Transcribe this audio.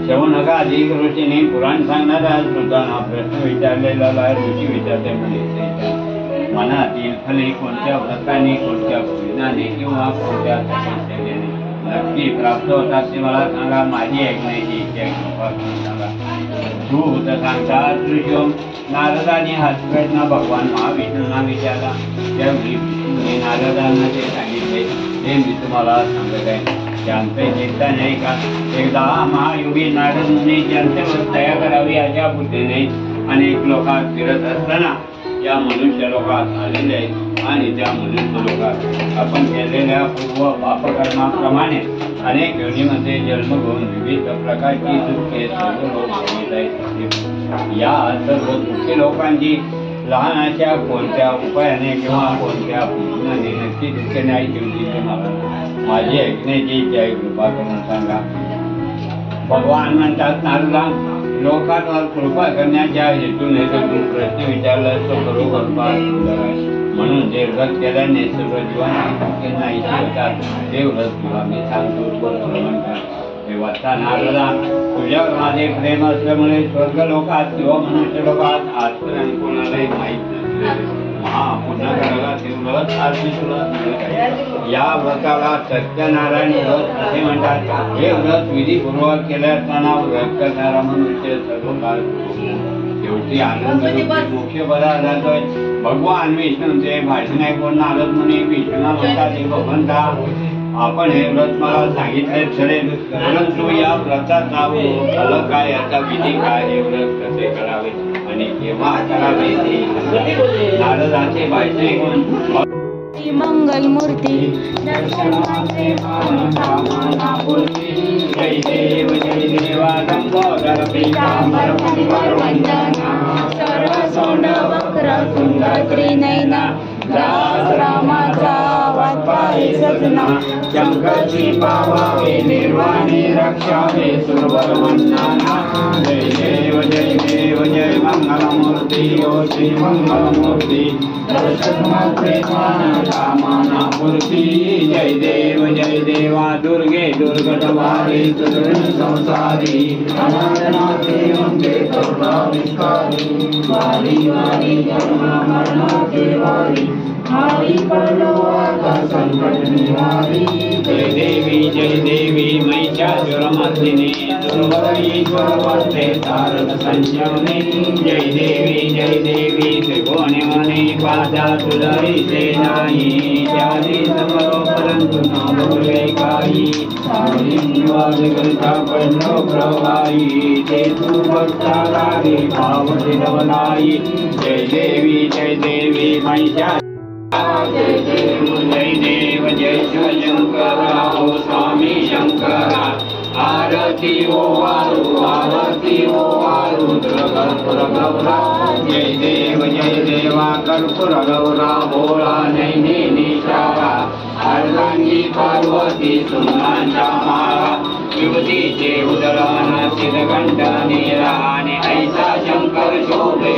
शौनकादी ऋषीने पुराण सांगणारा श्रोतांना प्रश्न विचारलेला ऋषी विचारते मनातील फले कोणत्या व्रताने, कोणत्या पूजनाने किंवा कोणत्या तपस्येने नक्की प्राप्त होतात ते मला सांगा. माझी ऐकण्याची इच्छा सांगा. भूत सांगतात ऋषो. नारदाने हाच प्रश्न भगवान महाविष्णूंना विचारला. त्यावेळी विष्णूने नारदांना ते सांगितले ते मी तुम्हाला सांगत आहे. त्यांचे चिंता नाही का. एकदा महायोगी नारद मुनी त्यांच्यावर दया करावी अशा बुद्धीने अनेक लोकात फिरत असताना या मनुष्य लोकात आलेले आहेत आणि त्या मनुष्य लोकात आपण केलेल्या पूर्व पापकर्माप्रमाणे अनेक योनीमध्ये जन्म घेऊन विविध प्रकारची दुःखे या सर्व दुःखी लोकांची लहानाच्या कोणत्या उपायाने किंवा कोणत्या पूजनाने नक्की दुःखे नाही ठेवली ते मला माझी ऐकण्याची इच्छा कृपा करून सांगा. भगवान म्हणतात नारदा, लोकांवर कृपा करण्याच्या हेतूने तर तू प्रश्न विचारलास तो बरोबर फार सुंदर आहे. म्हणून जे व्रत केल्याने सर्व जीवनाची दुःखे नाहीशी होतात ते व्रत तुला मी सांगतो श्रवण कर. हे वाचा नारदा, तुझ्यावर माझे प्रेम असल्यामुळे स्वर्ग लोकात किंवा मनुष्य लोकात आजपर्यंत कोणालाही माहीत नसले पुन्हा करायला ते व्रत आज मी तुला सांगत. या व्रताला सत्यनारायण व्रत असे म्हणतात. हे व्रत विधीपूर्वक केले असताना व्रत करणारा मनुष्य सर्व काळ शेवटी आनंद मोक्ष पदार्थ जातोय. भगवान विष्णूंचे भाषण ऐकून नारद मुनी विष्णूला म्हणतात, हे भगवंता, आपण हे व्रत मला सांगितले ठरेल, परंतु या व्रताचा फल काय, याचा विधी काय, हे व्रत कसे करावे आणि केव्हा करावे ते नारदाचे भाषण ऐकून मंगल मूर्ती जय देव जय देवा लंबोदर पीतांबर पुंबर वंदना सरसोंड वक्र सुंदर त्रिनयना दास रामाचा वाटपाहे सजना शंकरची पावावे निर्वाणी रक्षावे सुरवर वंदना. जय देव जय मंगलमूर्ती ओ श्री मंगलमूर्ती दर्शनमात्रे कामना पूर्ती. जय देवा दुर्गे दुर्गटवारी सुदृढ संसारी अनंतनाथे वंदे करुणा विस्तारी वारी वारी जन्म मरणाचे वारी हरि परलोका संकट निवारी. जय देवी महिषासुरमर्दिनी दुर्गईश्वर वंदे तारक संजीवनी. जय देवी त्रिभुवनी पादा तुलईचे नाही त्याने समरो परंतु ना बोले काही वाद ग्रंथा पडलो प्रवाही ते तू भक्ता लागे भाव दिलवलाई. जय देवी महिषा जय देव जय शिवशंकर ओ स्वामी शंकरा. आरती ओ वारू कर्पूर गौरा. जय देवा कर्पूर गौरा भोळा नैनी निशारा. अर्धांगी पार्वती सुंदरांच्या माळा युवतीचे उदराना सिद्धघंटा नीरा आणि ऐसा शंकर शोभे.